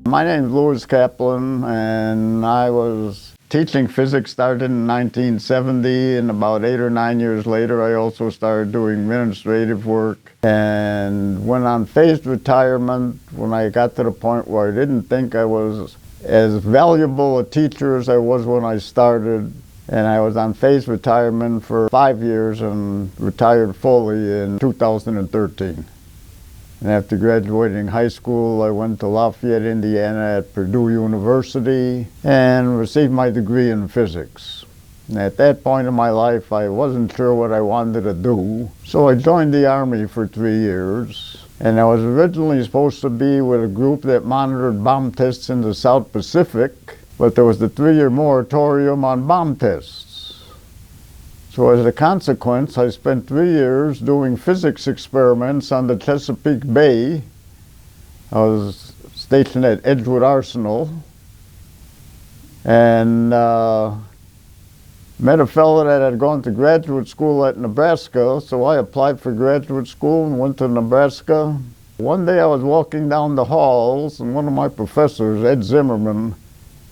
My name is Maurice Caplan, and I was teaching physics, started in 1970, and about 8 or 9 years later I also started doing administrative work. And when on phased retirement, when I got to the point where I didn't think I was as valuable a teacher as I was when I started, and I was on phased retirement for 5 years and retired fully in 2013. And after graduating high school, I went to Lafayette, Indiana at Purdue University and received my degree in physics. And at that point in my life, I wasn't sure what I wanted to do. So I joined the Army for 3 years. And I was originally supposed to be with a group that monitored bomb tests in the South Pacific, but there was the 3-year moratorium on bomb tests. So as a consequence, I spent 3 years doing physics experiments on the Chesapeake Bay. I was stationed at Edgewood Arsenal and met a fellow that had gone to graduate school at Nebraska, so I applied for graduate school and went to Nebraska. One day I was walking down the halls and one of my professors, Ed Zimmerman,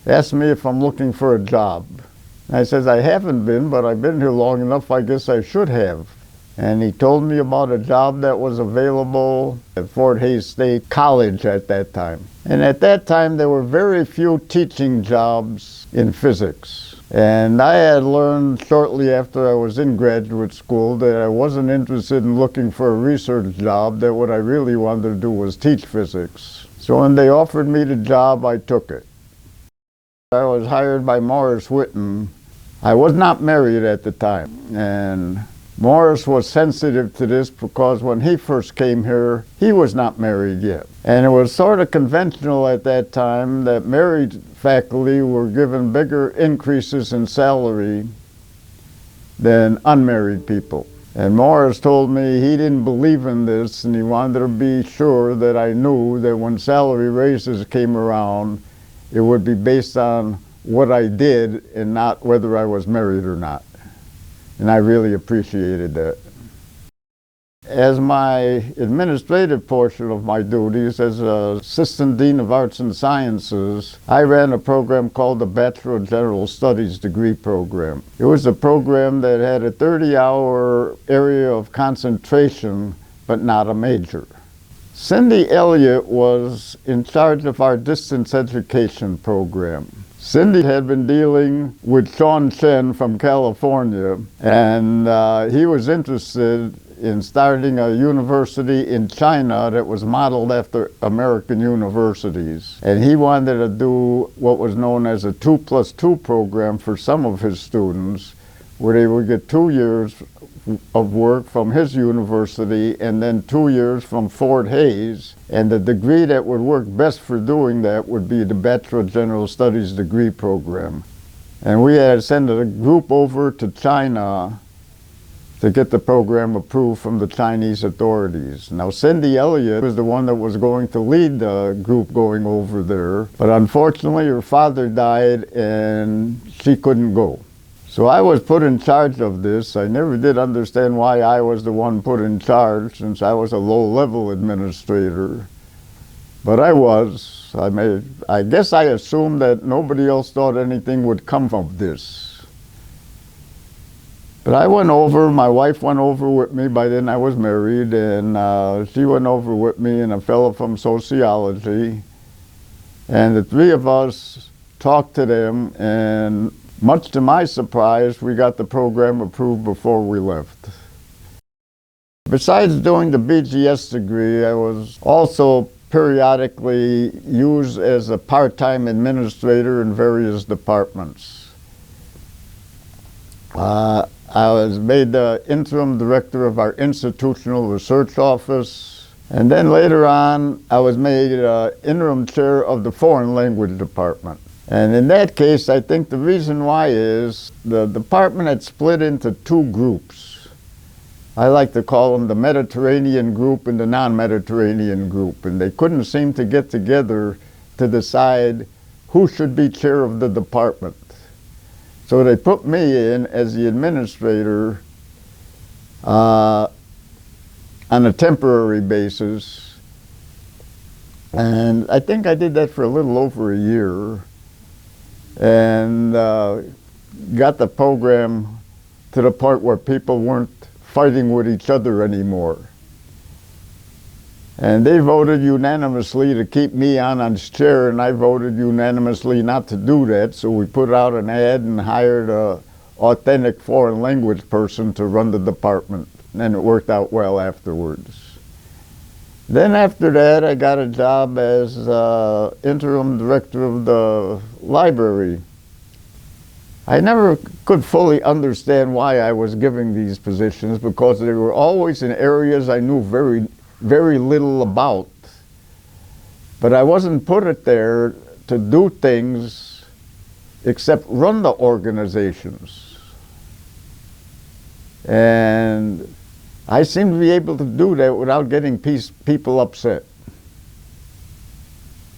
asked me if I'm looking for a job. I says, I haven't been, but I've been here long enough, I guess I should have. And he told me about a job that was available at Fort Hays State College at that time. And at that time, there were very few teaching jobs in physics. And I had learned shortly after I was in graduate school that I wasn't interested in looking for a research job, that what I really wanted to do was teach physics. So when they offered me the job, I took it. I was hired by Maurice Witten. I was not married at the time, and Maurice was sensitive to this because when he first came here, he was not married yet. And it was sort of conventional at that time that married faculty were given bigger increases in salary than unmarried people. And Maurice told me he didn't believe in this, and he wanted to be sure that I knew that when salary raises came around, it would be based on what I did and not whether I was married or not. And I really appreciated that. As my administrative portion of my duties as Assistant Dean of Arts and Sciences, I ran a program called the Bachelor of General Studies degree program. It was a program that had a 30-hour area of concentration, but not a major. Cindy Elliott was in charge of our distance education program. Cindy had been dealing with Sean Chen from California, and he was interested in starting a university in China that was modeled after American universities. And he wanted to do what was known as a 2+2 program for some of his students, where they would get 2 years of work from his university and then 2 years from Fort Hays. And the degree that would work best for doing that would be the Bachelor of General Studies degree program. And we had sent a group over to China to get the program approved from the Chinese authorities. Now, Cindy Elliott was the one that was going to lead the group going over there, but unfortunately her father died and she couldn't go. So I was put in charge of this. I never did understand why I was the one put in charge, since I was a low-level administrator. But I was. I guess I assumed that nobody else thought anything would come of this. But I went over, my wife went over with me. By then I was married, and she went over with me and a fellow from sociology. And the three of us talked to them, and much to my surprise, we got the program approved before we left. Besides doing the BGS degree, I was also periodically used as a part-time administrator in various departments. I was made the interim director of our institutional research office, and then later on I was made interim chair of the foreign language department. And in that case, I think the reason why is the department had split into 2 groups. I like to call them the Mediterranean group and the non-Mediterranean group, and they couldn't seem to get together to decide who should be chair of the department. So they put me in as the administrator on a temporary basis And I think I did that for a little over a year, and got the program to the point where people weren't fighting with each other anymore. And they voted unanimously to keep me on its chair, and I voted unanimously not to do that. So we put out an ad and hired a authentic foreign language person to run the department, and it worked out well afterwards. Then after that, I got a job as interim director of the library. I never could fully understand why I was given these positions, because they were always in areas I knew very little about. But I wasn't put it there to do things except run the organizations. And I seem to be able to do that without getting people upset.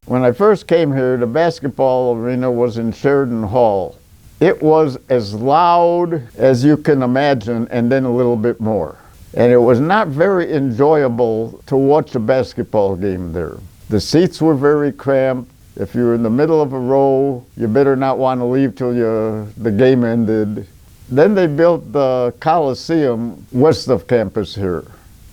When I first came here, the basketball arena was in Sheridan Hall. It was as loud as you can imagine, and then a little bit more. And it was not very enjoyable to watch a basketball game there. The seats were very cramped. If you were in the middle of a row, you better not want to leave till the game ended. Then they built the Coliseum west of campus here.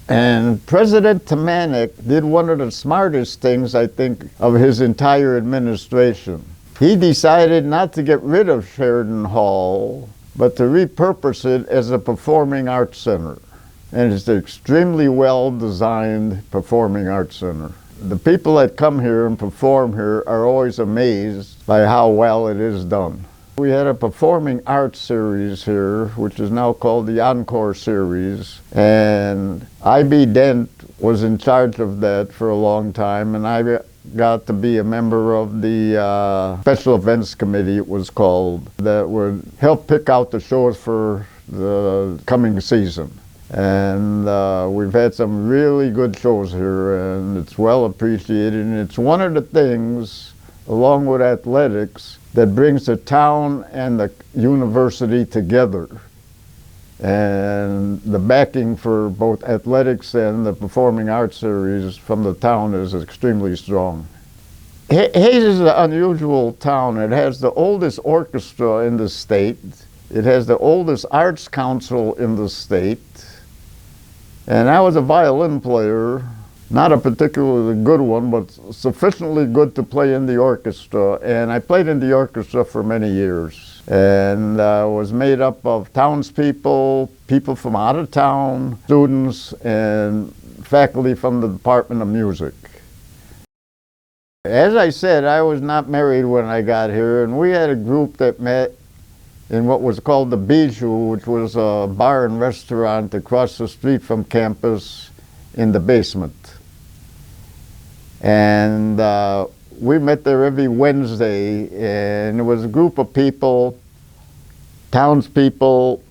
And President Tamanek did one of the smartest things, I think, of his entire administration. He decided not to get rid of Sheridan Hall, but to repurpose it as a performing arts center. And it's an extremely well-designed performing arts center. The people that come here and perform here are always amazed by how well it is done. We had a performing arts series here, which is now called the Encore series, and I.B. Dent was in charge of that for a long time, and I got to be a member of the Special Events Committee, it was called, that would help pick out the shows for the coming season. And we've had some really good shows here, and it's well appreciated, and it's one of the things, along with athletics, that brings the town and the university together. And the backing for both athletics and the performing arts series from the town is extremely strong. Hayes is an unusual town. It has the oldest orchestra in the state. It has the oldest arts council in the state. And I was a violin player, not a particularly good one, but sufficiently good to play in the orchestra. And I played in the orchestra for many years. And was made up of townspeople, people from out of town, students, and faculty from the Department of Music. As I said, I was not married when I got here, and we had a group that met in what was called the Bijou, which was a bar and restaurant across the street from campus in the basement. And we met there every Wednesday, and it was a group of people, townspeople,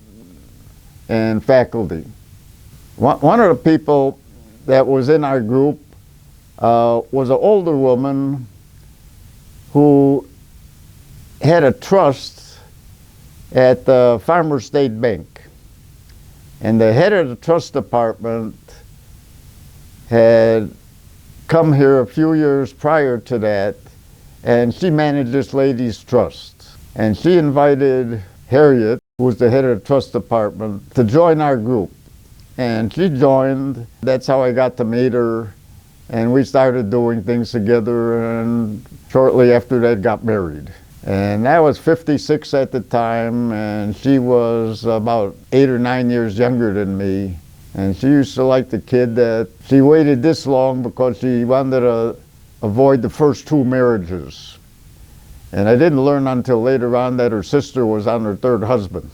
and faculty. One of the people that was in our group was an older woman who had a trust at the Farmers State Bank. And the head of the trust department had come here a few years prior to that, and she managed this lady's trust. And she invited Harriet, who was the head of the trust department, to join our group. And she joined. That's how I got to meet her. And we started doing things together, and shortly after that got married. And I was 56 at the time, and she was about 8 or 9 years younger than me. And she used to like the kid that she waited this long because she wanted to avoid the first 2 marriages. And I didn't learn until later on that her sister was on her 3rd husband.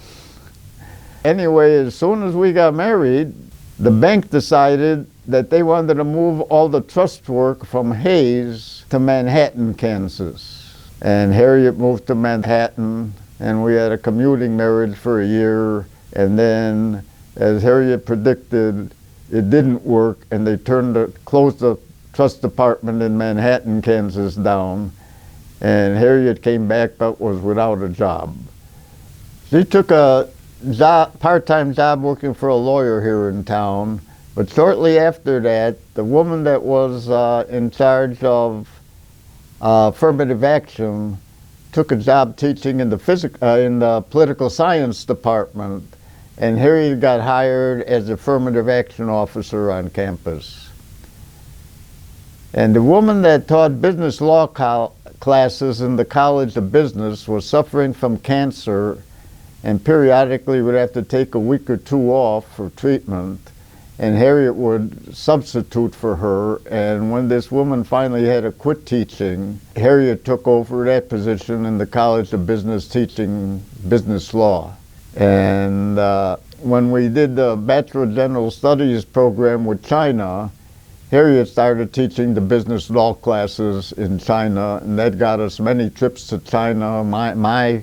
Anyway, as soon as we got married, the bank decided that they wanted to move all the trust work from Hayes to Manhattan, Kansas. And Harriet moved to Manhattan, and we had a commuting marriage for a year. And then, as Harriet predicted, it didn't work, and they closed the trust department in Manhattan, Kansas down. And Harriet came back but was without a job. She took a part-time job working for a lawyer here in town, But shortly after that, the woman that was in charge of affirmative action took a job teaching in the political science department, and Harriet got hired as affirmative action officer on campus. And the woman that taught business law classes in the College of Business was suffering from cancer and periodically would have to take a week or two off for treatment, and Harriet would substitute for her. And when this woman finally had to quit teaching, Harriet took over that position in the College of Business teaching business law. And when we did the Bachelor of General Studies program with China, Harriet started teaching the business law classes in China, and that got us many trips to China. My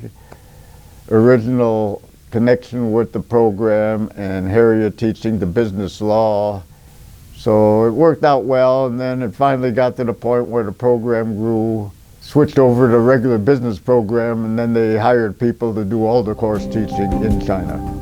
original connection with the program, and Harriet teaching the business law. So it worked out well, and then it finally got to the point where the program grew, switched over to regular business program, and then they hired people to do all the course teaching in China.